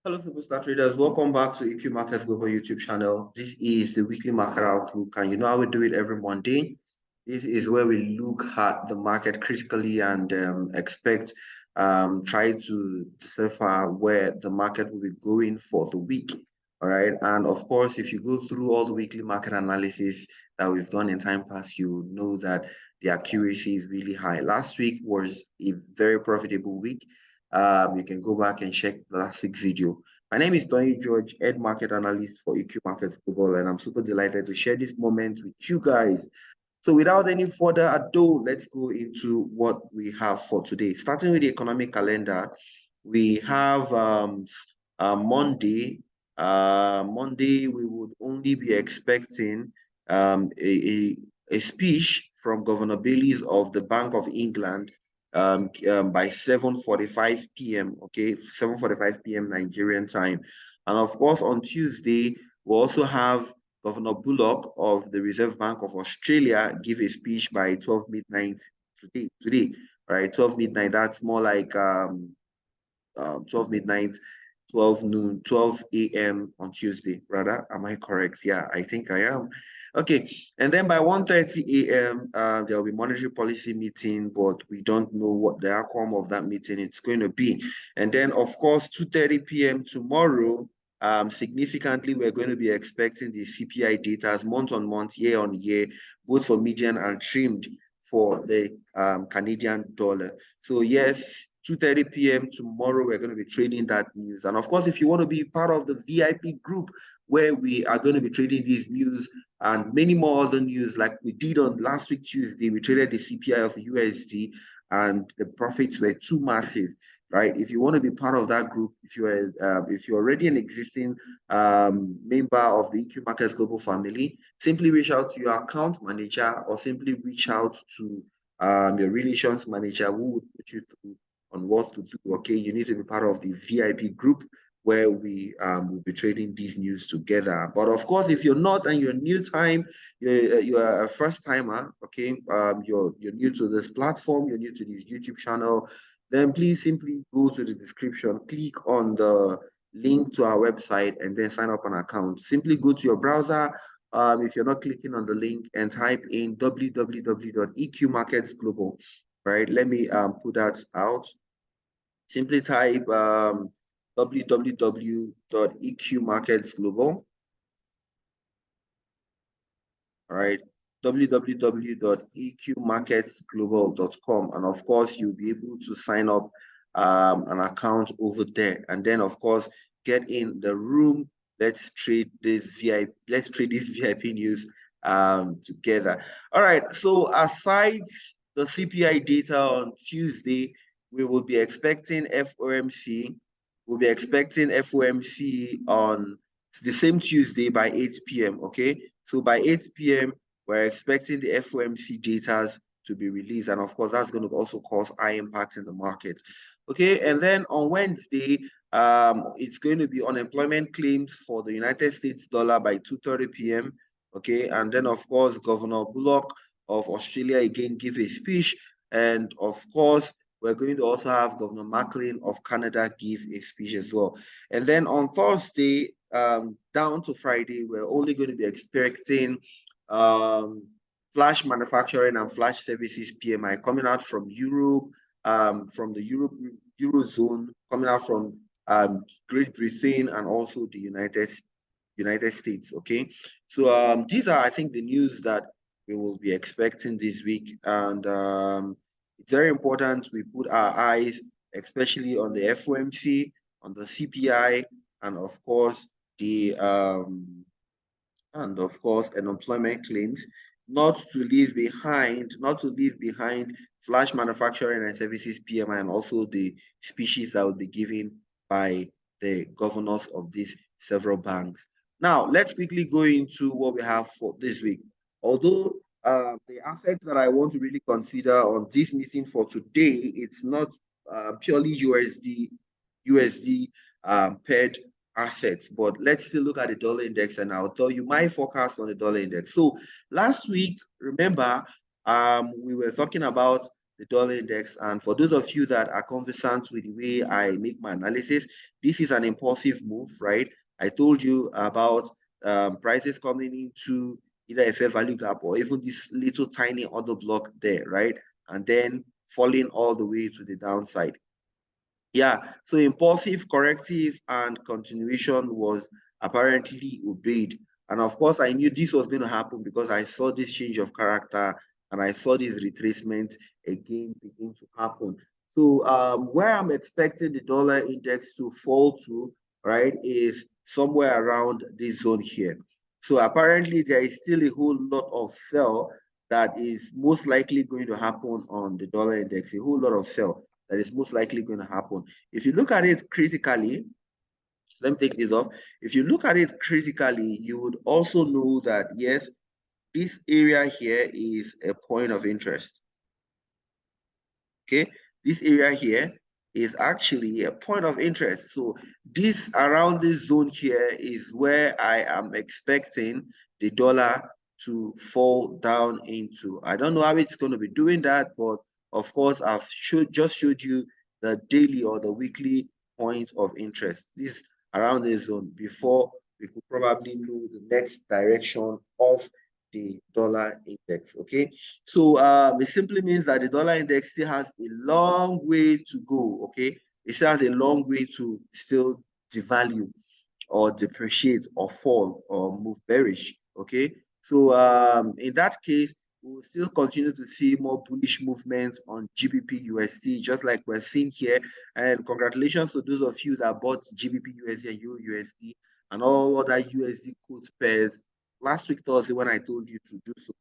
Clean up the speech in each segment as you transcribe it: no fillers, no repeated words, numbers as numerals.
Hello, superstar traders. Welcome back to EQ Markets Global YouTube channel. This is the weekly market outlook, and you know how we do it every Monday. This is where we look at the market critically and try to decipher where the market will be going for the week. All right. And of course, if you go through all the weekly market analysis that we've done in time past, you know that the accuracy is really high. Last week was a very profitable week. You can go back and check the last week's video. My name is Tony George, Head Market Analyst for EQ Markets Global, and I'm super delighted to share this moment with you guys. So without any further ado, let's go into what we have for today. Starting with the economic calendar, we have Monday. Monday, we would only be expecting a speech from Governor Bailey's of the Bank of England by 7:45 p.m. Okay, 7:45 p.m. Nigerian time. And of course, on Tuesday, we also have Governor Bullock of the Reserve Bank of Australia give a speech by 12 midnight today, right? 12 midnight, that's more like 12 midnight, 12 noon, 12 a.m. on Tuesday, rather. Am I correct? Yeah, I think I am. Okay, and then by 1:30 a.m., there will be monetary policy meeting, but we don't know what the outcome of that meeting is going to be. And then, of course, 2:30 p.m. tomorrow, significantly, we're going to be expecting the CPI data as month on month, year on year, both for median and trimmed for the Canadian dollar. So yes, 2:30 p.m. tomorrow, we're going to be trading that news. And of course, if you want to be part of the VIP group where we are going to be trading these news and many more other news like we did on last week, Tuesday, we traded the CPI of USD and the profits were too massive, right? If you want to be part of that group, if you're already an existing member of the EQ Markets Global family, simply reach out to your account manager or simply reach out to your relations manager who would put you through on what to do. Okay, you need to be part of the VIP group where we will be trading these news together. But of course, if you're not and you're you're a first timer, okay, you're new to this platform, you're new to this YouTube channel, then please simply go to the description, click on the link to our website, and then sign up an account. Simply go to your browser. If you're not clicking on the link, and type in www.eqmarketsglobal. Right, let me put that out. Simply type www.eqmarketsglobal. All right, www.eqmarketsglobal.com, and of course you'll be able to sign up an account over there, and then of course get in the room. Let's trade this VIP news together. All right, so aside the CPI data on Tuesday, we will be expecting FOMC. We'll be expecting FOMC on the same Tuesday by 8 p.m. Okay, so by 8 p.m., we're expecting the FOMC data to be released. And of course, that's going to also cause high impacts in the market. Okay, and then on Wednesday, it's going to be unemployment claims for the United States dollar by 2:30 p.m. Okay, and then of course, Governor Bullock of Australia again give a speech. And of course, we're going to also have Governor Macklin of Canada give a speech as well. And then on Thursday, down to Friday, we're only going to be expecting flash manufacturing and flash services PMI coming out from Europe, from the Eurozone, coming out from Great Britain and also the United States. Okay, so these are, I think, the news that we will be expecting this week, and it's very important we put our eyes, especially on the FOMC, on the CPI, and of course the unemployment claims, not to leave behind flash manufacturing and services PMI, and also the speeches that will be given by the governors of these several banks. Now, let's quickly go into what we have for this week. Although the aspect that I want to really consider on this meeting for today, it's not purely USD paired assets, but let's still look at the dollar index, and I'll tell you my forecast on the dollar index. So last week, remember, we were talking about the dollar index. And for those of you that are conversant with the way I make my analysis, this is an impulsive move, right? I told you about prices coming into either a fair value gap or even this little tiny order block there, right? And then falling all the way to the downside. Yeah, so impulsive, corrective, and continuation was apparently obeyed. And of course, I knew this was going to happen because I saw this change of character and I saw this retracement again begin to happen. So where I'm expecting the dollar index to fall to, right, is somewhere around this zone here. So apparently there is still a whole lot of sell that is most likely going to happen on the dollar index, a whole lot of sell that is most likely going to happen. If you look at it critically, let me take this off. If you look at it critically, you would also know that, yes, this area here is a point of interest. Okay, this area here is actually a point of interest. So this around this zone here is where I am expecting the dollar to fall down into. I don't know how it's going to be doing that, but of course I've just showed you the daily or the weekly point of interest. This around this zone before we could probably know the next direction of the dollar index. Okay, so it simply means that the dollar index still has a long way to go. Okay, it still has a long way to still devalue or depreciate or fall or move bearish. Okay, so in that case, we will still continue to see more bullish movements on GBP USD, just like we're seeing here. And congratulations to those of you that bought GBP USD and Euro USD and all other USD quote pairs last week Thursday when I told you to do so,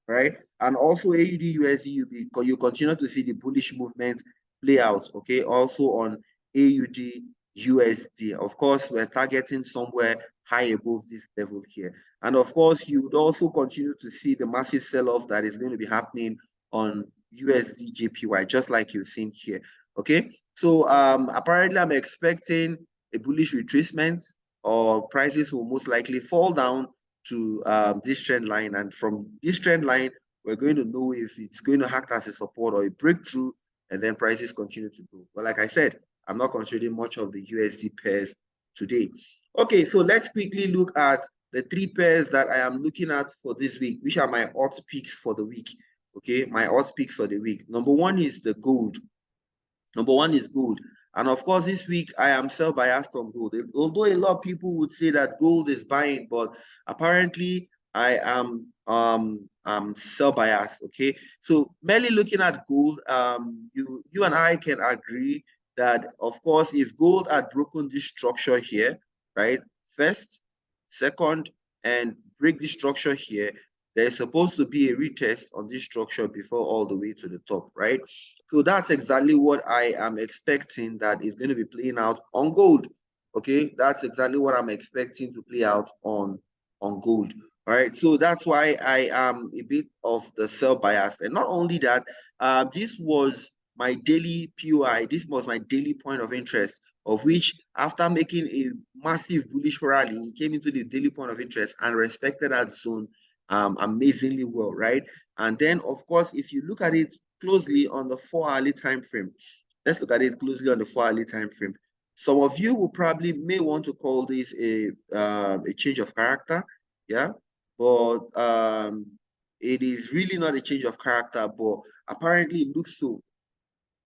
right? And also AUD USD, you continue to see the bullish movement play out, okay? Also on AUD USD. Of course, we're targeting somewhere high above this level here. And of course, you would also continue to see the massive sell-off that is going to be happening on USD JPY, just like you've seen here, okay? So apparently I'm expecting a bullish retracement, or prices will most likely fall down to this trend line. And from this trend line, we're going to know if it's going to act as a support or a breakthrough, and then prices continue to go. But like I said, I'm not considering much of the USD pairs today. Okay, so let's quickly look at the three pairs that I am looking at for this week, which are my hot picks for the week. Okay, my hot picks for the week. Number one is the gold. Number one is gold. And of course, this week I am sell biased on gold. Although a lot of people would say that gold is buying, but apparently I am sell biased. Okay. So merely looking at gold, you and I can agree that of course, if gold had broken this structure here, right? First, second, and break this structure here, there's supposed to be a retest on this structure before all the way to the top, right? So that's exactly what I am expecting that is going to be playing out on gold. Okay, that's exactly what I'm expecting to play out on gold. All right, so that's why I am a bit of the sell bias. And not only that, this was my daily POI. This was my daily point of interest, of which after making a massive bullish rally, he came into the daily point of interest and respected that zone amazingly well, right? And then, of course, if you look at it closely on the 4-hourly time frame, let's look at it closely on the 4-hourly time frame. Some of you will probably may want to call this a change of character, yeah, but it is really not a change of character, but apparently it looks so.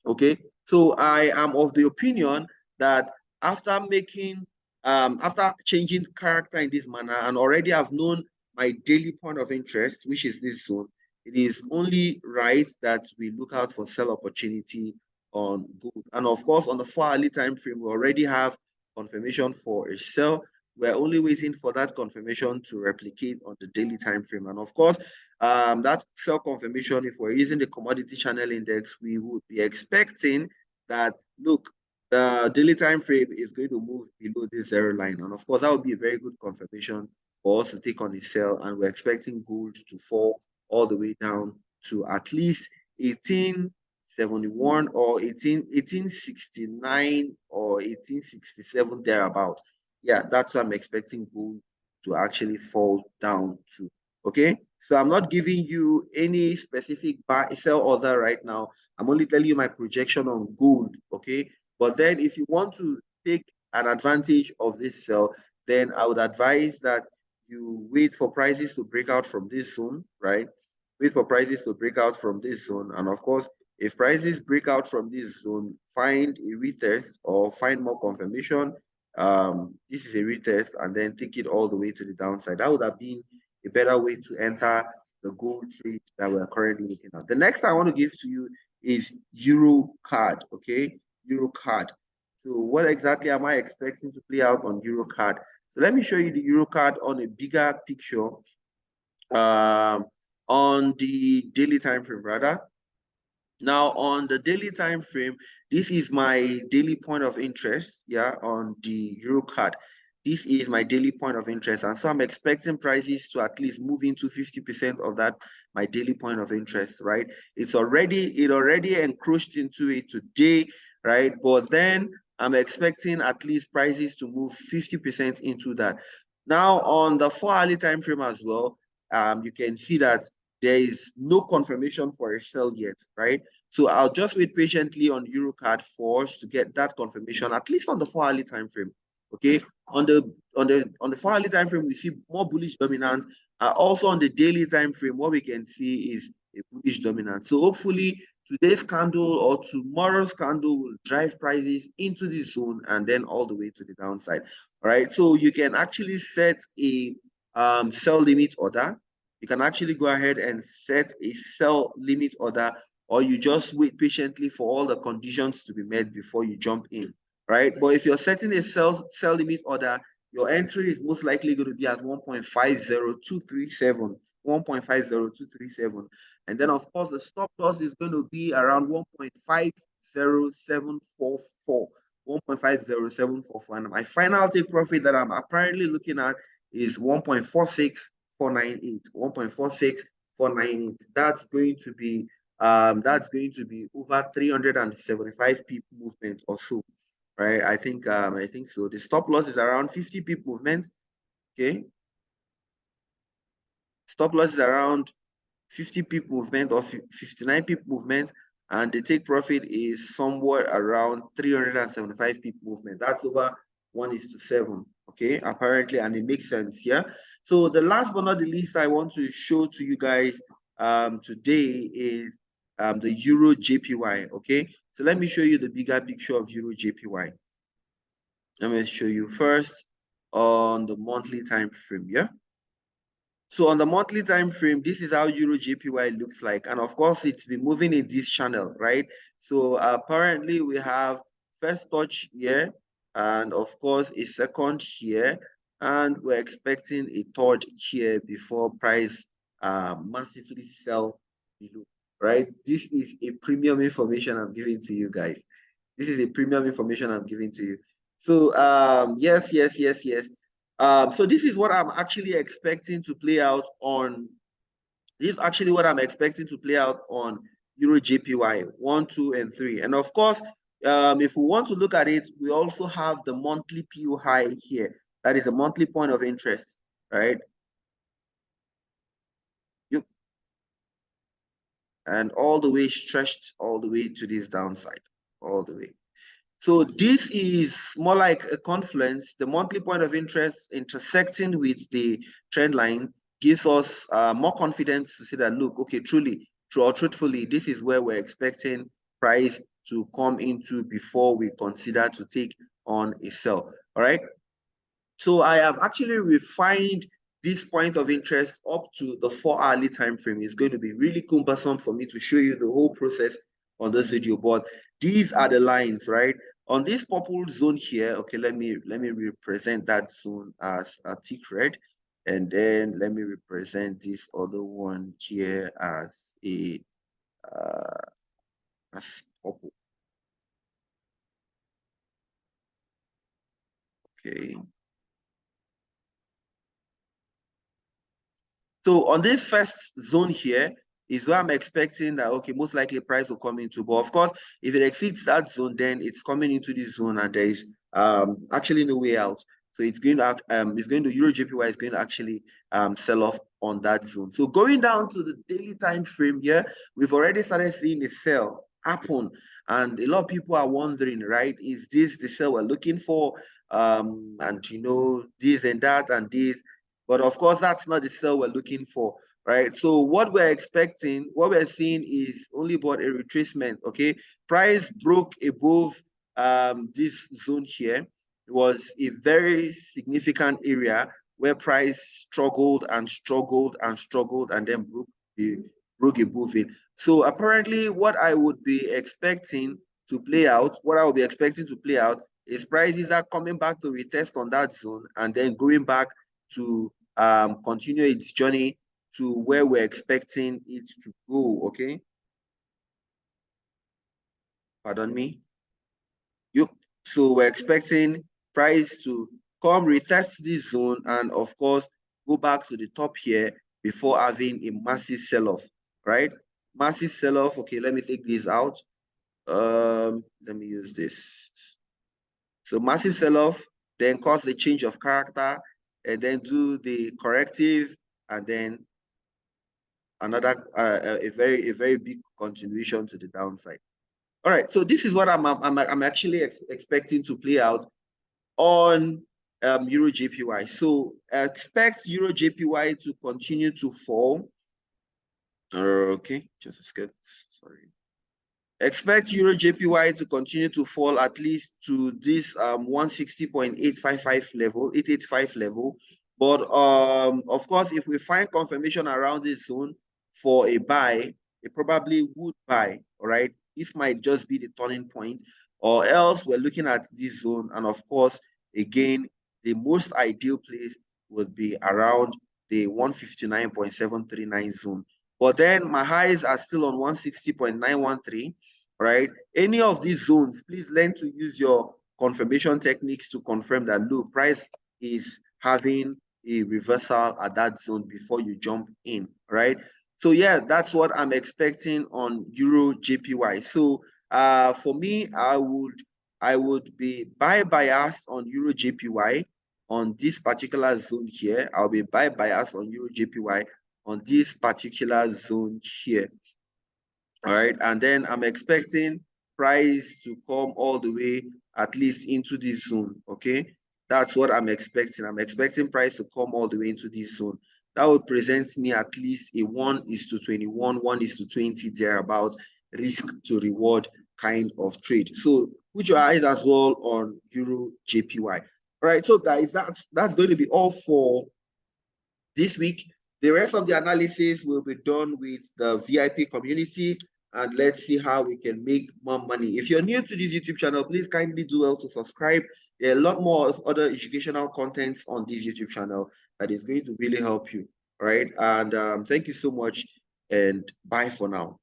Okay, so I am of the opinion that after making after changing character in this manner, and already I've known my daily point of interest, which is this zone, it is only right that we look out for sell opportunity on gold. And of course, on the 4-hourly time frame, we already have confirmation for a sell. We're only waiting for that confirmation to replicate on the daily time frame. And of course, that sell confirmation, if we're using the commodity channel index, we would be expecting that, look, the daily time frame is going to move below this zero line. And of course, that would be a very good confirmation for us to take on a sell. And we're expecting gold to fall all the way down to at least 1871 or 1869 or 1867 thereabout. Yeah, that's what I'm expecting gold to actually fall down to. Okay, So I'm not giving you any specific buy, sell order right now. I'm only telling you my projection on gold, okay? But then if you want to take an advantage of this sell, then I would advise that you wait for prices to break out from this zone, right? Wait for prices to break out from this zone. And of course, if prices break out from this zone, find a retest or find more confirmation. This is a retest, and then take it all the way to the downside. That would have been a better way to enter the gold trade that we're currently looking at. The next I want to give to you is Euro card, okay? Euro card. So what exactly am I expecting to play out on Euro card? So let me show you the Euro card on a bigger picture, on the daily time frame rather. Now on the daily time frame, this is my daily point of interest, yeah, on the Euro card. This is my daily point of interest. And so I'm expecting prices to at least move into 50% of that, my daily point of interest, right? It already encroached into it today, right? But then I'm expecting at least prices to move 50% into that. Now on the 4-hourly time frame as well, you can see that there is no confirmation for a sell yet, right? So I'll just wait patiently on Eurocard for us to get that confirmation, at least on the 4-hourly time frame. Okay, on the 4-hourly time frame, we see more bullish dominance. Also on the daily time frame, what we can see is a bullish dominance. So hopefully today's candle or tomorrow's candle will drive prices into this zone and then all the way to the downside. All right, so you can actually set a sell limit order. You can actually go ahead and set a sell limit order, or you just wait patiently for all the conditions to be met before you jump in, right? But if you're setting a sell limit order, your entry is most likely going to be at 1.50237, 1.50237. And then, of course, the stop loss is going to be around 1.50744, 1.50744. And my final take profit that I'm apparently looking at is 1.46498, 1.46498. That's going to be over 375 pip movement or so, right? I think so. The stop loss is around 50 pip movement. Okay, stop loss is around 50 pip movement or 59 pip movement, and the take profit is somewhere around 375 pip movement. That's over 1:7. Okay, apparently, and it makes sense here. Yeah? So the last but not the least I want to show to you guys today is the Euro JPY. Okay, so let me show you the bigger picture of Euro JPY. Let me show you first on the monthly time frame. Yeah. So on the monthly time frame, this is how Euro JPY looks like. And of course, it's been moving in this channel, right? So apparently we have first touch here, and of course a second here, and we're expecting a third here before price massively sell below, right? This is a premium information I'm giving to you guys. This is a premium information I'm giving to you. So yes. So this is what I'm actually expecting to play out on. This is actually what I'm expecting to play out on Euro JPY 1, 2, and 3. And of course, if we want to look at it, we also have the monthly PU high here. That is a monthly point of interest, right? Yep. And all the way stretched all the way to this downside, all the way. So this is more like a confluence. The monthly point of interest intersecting with the trend line gives us more confidence to say that, look, okay, truthfully, this is where we're expecting price to come into before we consider to take on a sell. All right. So I have actually refined this point of interest up to the 4-hourly time frame. It's going to be really cumbersome for me to show you the whole process on this video, but these are the lines, right? On this purple zone here, okay, let me represent that zone as a tick red, and then let me represent this other one here as a as purple. Okay. So on this first zone here is where I'm expecting that, okay, most likely price will come into. But of course, if it exceeds that zone, then it's coming into this zone and there is actually no way out. So it's going to Euro JPY is going to actually sell off on that zone. So going down to the daily time frame here, we've already started seeing a sell happen. And a lot of people are wondering, right, is this the sell we're looking for? And you know, this and that and this. But of course, that's not the sell we're looking for, right? So what we're expecting, what we're seeing is only about a retracement, okay? Price broke above this zone here. It was a very significant area where price struggled and struggled and struggled and then broke above it. So apparently what I would be expecting to play out, is prices are coming back to retest on that zone and then going back to continue its journey to where we're expecting it to go, okay? Pardon me. Yep. So we're expecting price to come retest this zone and of course go back to the top here before having a massive sell-off, right? Massive sell-off. Okay, let me take this out. Let me use this. So massive sell-off, then cause the change of character, and then do the corrective, and then another a very big continuation to the downside. All right, so this is what I'm actually expecting to play out on Euro JPY. So expect Euro JPY to continue to fall. Okay, just a second. Sorry. Expect Euro JPY to continue to fall at least to this 160.855 level, 885 level. But of course, if we find confirmation around this zone for a buy, it probably would buy. All right, this might just be the turning point, or else we're looking at this zone, and of course, again, the most ideal place would be around the 159.739 zone. But then my highs are still on 160.913, right? Any of these zones, please learn to use your confirmation techniques to confirm that, look, price is having a reversal at that zone before you jump in, right? So yeah, that's what I'm expecting on Euro JPY. So for me, I would be buy bias on Euro JPY on this particular zone here. I'll be buy bias on Euro JPY on this particular zone here. All right, and then I'm expecting price to come all the way at least into this zone. Okay, that's what I'm expecting. I'm expecting price to come all the way into this zone. That would present me at least a 1:21, 1:20 thereabout risk to reward kind of trade. So put your eyes as well on Euro JPY. All right, so guys, that's going to be all for this week. The rest of the analysis will be done with the VIP community, and let's see how we can make more money. If you're new to this YouTube channel, please kindly do well to subscribe. There are a lot more of other educational contents on this YouTube channel that is going to really help you. All right, and thank you so much, and bye for now.